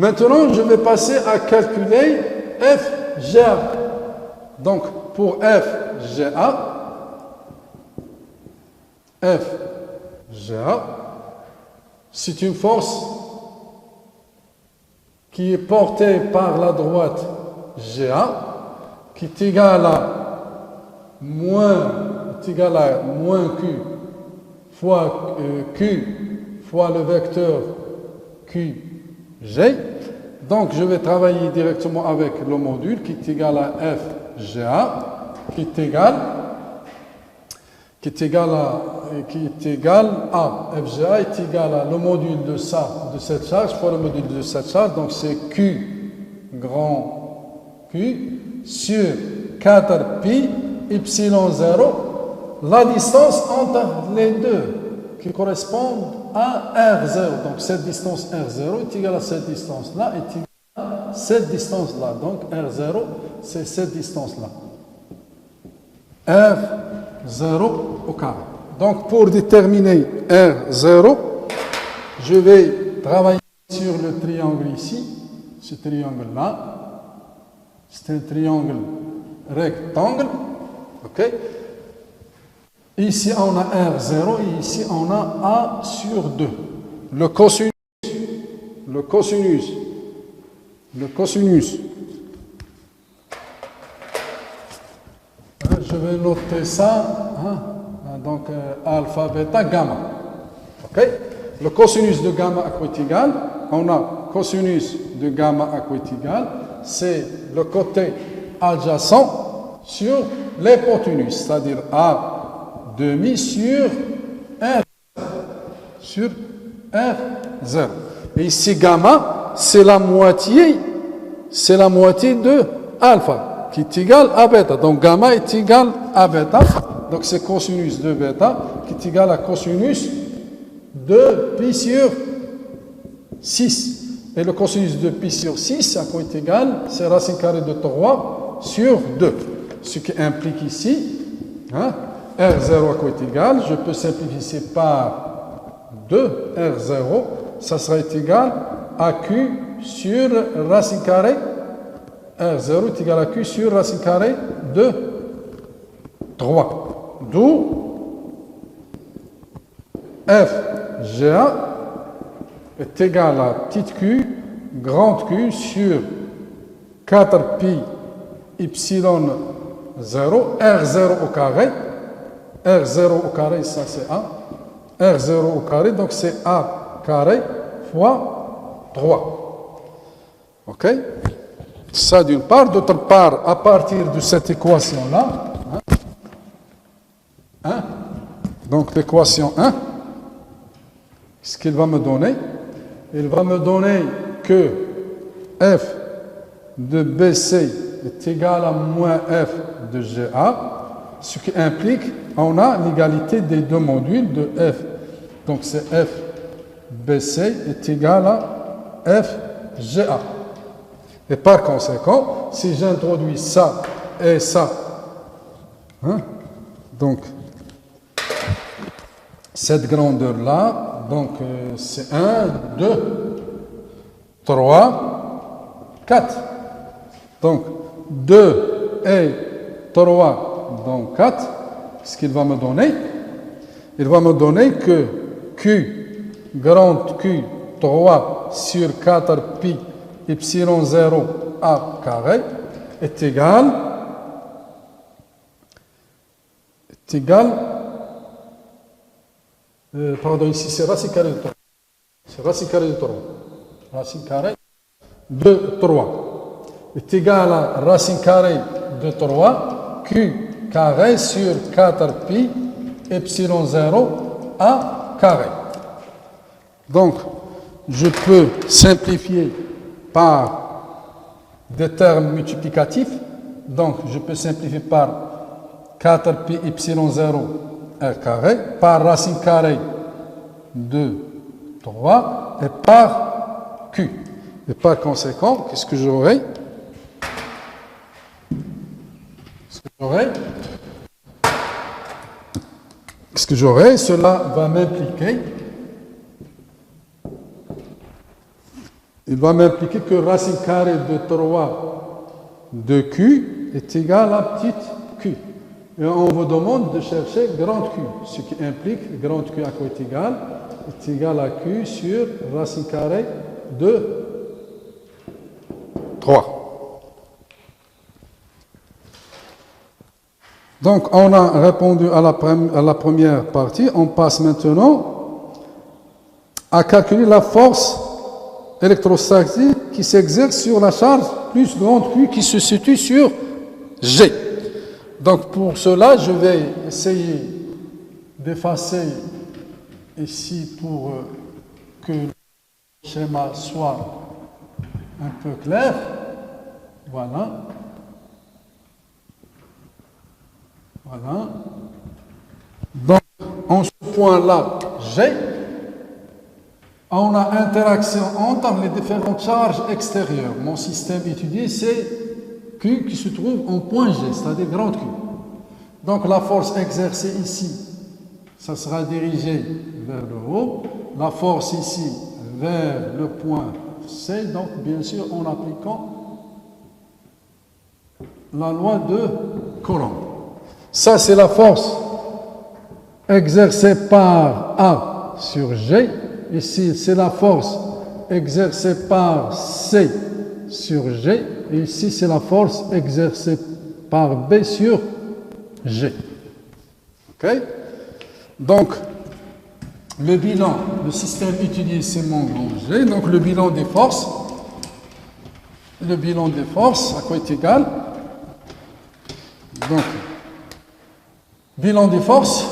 Maintenant, je vais passer à calculer FGA. Donc, pour FGA, c'est une force qui est portée par la droite GA, qui est égale à moins Q fois Q fois le vecteur QG. Donc, je vais travailler directement avec le module qui est égal à FGA, qui est égal à FGA est égal à le module de cette charge fois le module de cette charge. Donc, c'est Q grand Q sur 4pi epsilon 0, la distance entre les deux qui correspond à R0. Donc, cette distance R0 est égale à cette distance-là, est égale à cette distance-là. Donc, R0, c'est cette distance-là. R0 au carré. Donc, pour déterminer R0, je vais travailler sur le triangle ici, ce triangle-là. C'est un triangle rectangle. OK? Ici, on a R0 et ici, on a A sur 2. Le cosinus. Je vais noter ça. Donc, alpha, bêta, gamma. OK? Le cosinus de gamma à quoi est égal? On a cosinus de gamma à quoi est égal? C'est le côté adjacent sur l'hypoténuse, c'est-à-dire A demi sur R0. Et ici, gamma, c'est la moitié de alpha, qui est égal à bêta. Donc, gamma est égal à bêta. Donc, c'est cosinus de bêta, qui est égal à cosinus de pi sur 6. Et le cosinus de pi sur 6, à quoi est égal? C'est racine carrée de 3 sur 2. Ce qui implique ici, R0 à quoi est égal? Je peux simplifier par 2 R0. Ça sera égal à Q sur racine carrée. R0 est égal à Q sur racine carrée de 3. D'où FGA est égal à petite q, grande Q sur 4pi epsilon 0, R0 au carré. R0 au carré, ça c'est A. R0 au carré, donc c'est A carré fois 3. OK? Ça d'une part. D'autre part, à partir de cette équation-là, donc l'équation 1, ce qu'il va me donner, il va me donner que F de BC est égal à moins F de GA, ce qui implique qu'on a l'égalité des deux modules de F. Donc c'est F BC est égal à F GA. Et par conséquent, si j'introduis ça et ça, donc cette grandeur-là, donc c'est 1, 2, 3, 4. Donc 2 et 3, donc 4. Ce qu'il va me donner, il va me donner que Q, grande Q, 3 sur 4 pi epsilon 0 A carré est égal pardon, ici c'est racine carrée de 3. C'est racine carrée de 3. Racine carrée de 3 est égal à racine carrée de 3 Q carré sur 4 pi epsilon 0 A carré. Donc, je peux simplifier par des termes multiplicatifs. Donc, je peux simplifier par 4 pi epsilon 0 R carré, par racine carrée de 3 et par Q. Et par conséquent, qu'est-ce que j'aurai? Cela va m'impliquer il va m'impliquer que racine carrée de 3 de Q est égal à petite q. Et on vous demande de chercher grande Q, ce qui implique grande Q à quoi est égal à Q sur racine carrée de 3. Donc, on a répondu à la première partie. On passe maintenant à calculer la force électrostatique qui s'exerce sur la charge plus grande Q qui se situe sur G. Donc, pour cela, je vais essayer d'effacer ici pour que le schéma soit un peu clair. Voilà. Voilà. Donc, en ce point-là, G, on a interaction entre les différentes charges extérieures. Mon système étudié, c'est Q qui se trouve en point G, c'est-à-dire grande Q. Donc, la force exercée ici, ça sera dirigé vers le haut. La force ici, vers le point C, donc bien sûr en appliquant la loi de Coulomb. Ça, c'est la force exercée par A sur G. Ici, c'est la force exercée par C sur G. Et ici, c'est la force exercée par B sur G. OK? Donc, le bilan, le système étudié, c'est mon grand G. Donc, le bilan des forces, à quoi est égal? Donc, bilan des forces,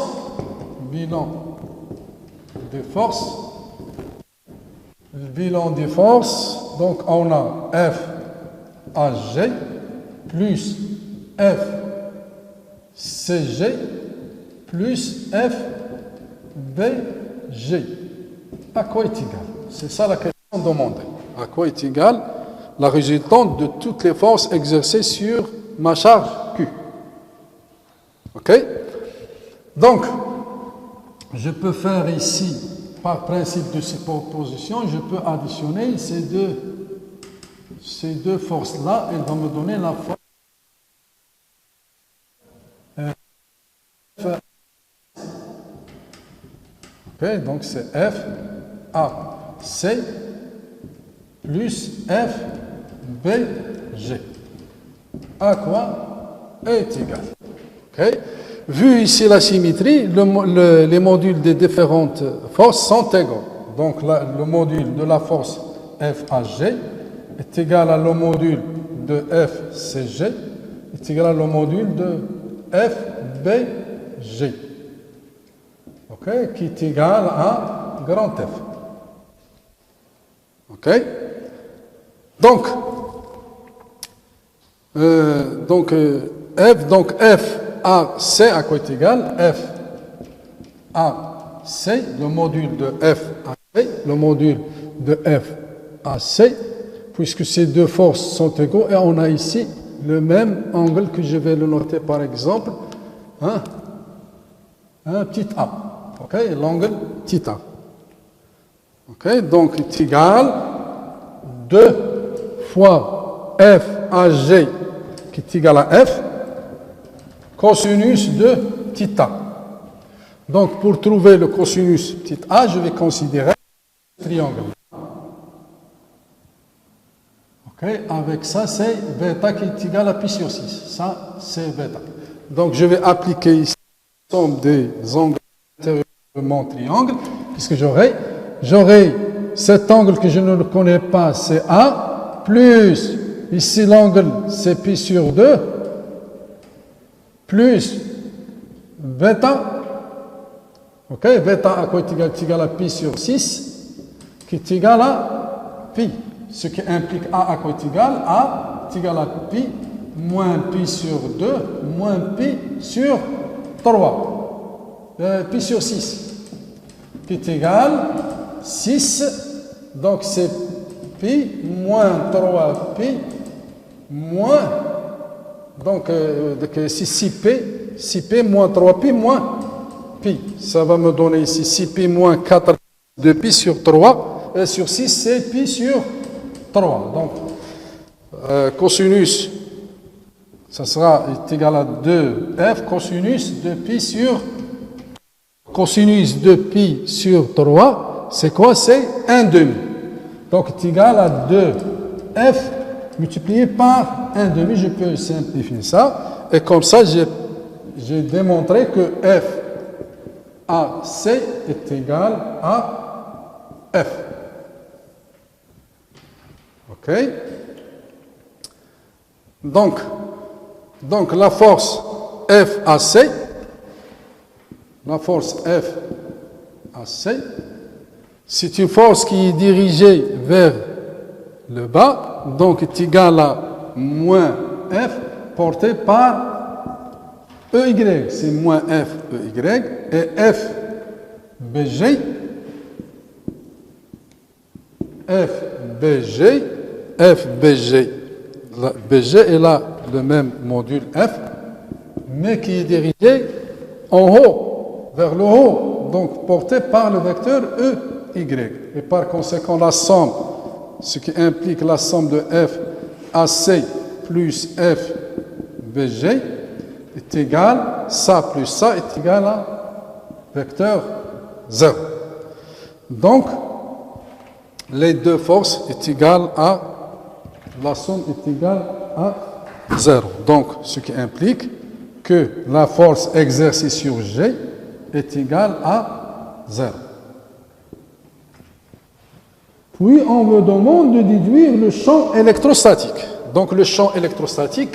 donc on a F AG plus F CG plus F BG. À quoi est égal? C'est ça la question demandée. À quoi est égal la résultante de toutes les forces exercées sur ma charge Q? OK? Donc, je peux faire ici, par principe de superposition, je peux additionner ces deux forces-là. Elles vont me donner la force F. OK? Donc, c'est F A C plus F B G. À quoi est égal? OK? Vu ici la symétrie, les modules des différentes forces sont égaux. Donc le module de la force FAG est égal à le module de FCG est égal à le module de FBG. OK? Qui est égal à grand F. OK? Donc F AC à quoi est égal? F AC, le module de F AC, le module de F AC, puisque ces deux forces sont égaux, et on a ici le même angle que je vais le noter par exemple, un petit a. OK? L'angle petit a. OK? Donc est égal 2 fois FAG qui est égal à F cosinus de petit a. Donc, pour trouver le cosinus petit a, je vais considérer ce triangle. OK? Avec ça, c'est bêta qui est égal à pi sur 6. Ça, c'est bêta. Donc, je vais appliquer ici la somme des angles intérieurs de mon triangle. Qu'est-ce que j'aurai? J'aurai cet angle que je ne le connais pas, c'est A, plus, ici l'angle, c'est pi sur 2, plus bêta, ok, bêta à quoi est égal à pi sur 6, qui est égal à pi, ce qui implique A à quoi est égal à pi moins pi sur 2 moins pi sur 3, pi sur 6, qui est égal à 6, donc c'est pi moins 3 pi moins, donc c'est 6p moins 3p moins pi. Ça va me donner ici 6p moins 4 de pi sur 3, sur 6 c'est pi sur 3. Donc, cosinus, ça sera égal à 2f cosinus de pi sur cosinus de pi sur 3, c'est quoi? C'est 1 demi. Donc, c'est égal à 2f multiplié par 1 demi. Je peux simplifier ça. Et comme ça, j'ai démontré que f à c est égal à f. OK? Donc la force F à C, c'est une force qui est dirigée vers le bas, donc est égale à moins F porté par EY, c'est moins F EY, et F BG BG est là le même module F, mais qui est dirigé en haut, vers le haut, donc porté par le vecteur EY. Et par conséquent, la somme, ce qui implique la somme de F AC plus F BG est égal, ça plus ça est égal à vecteur 0. Donc, les deux forces est égale à, la somme est égale à 0. Donc, ce qui implique que la force exercée sur G est égale à 0. Puis, on me demande de déduire le champ électrostatique. Donc, le champ électrostatique,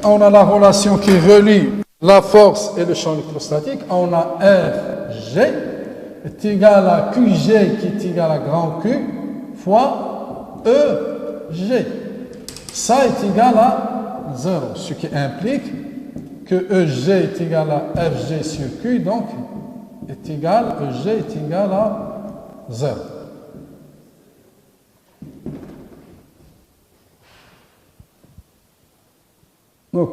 on a la relation qui relie la force et le champ électrostatique. On a Fg est égal à Qg qui est égal à grand Q fois EG. Ça est égal à 0, ce qui implique que EG est égal à Fg sur Q, donc EG est égal à 0. Donc,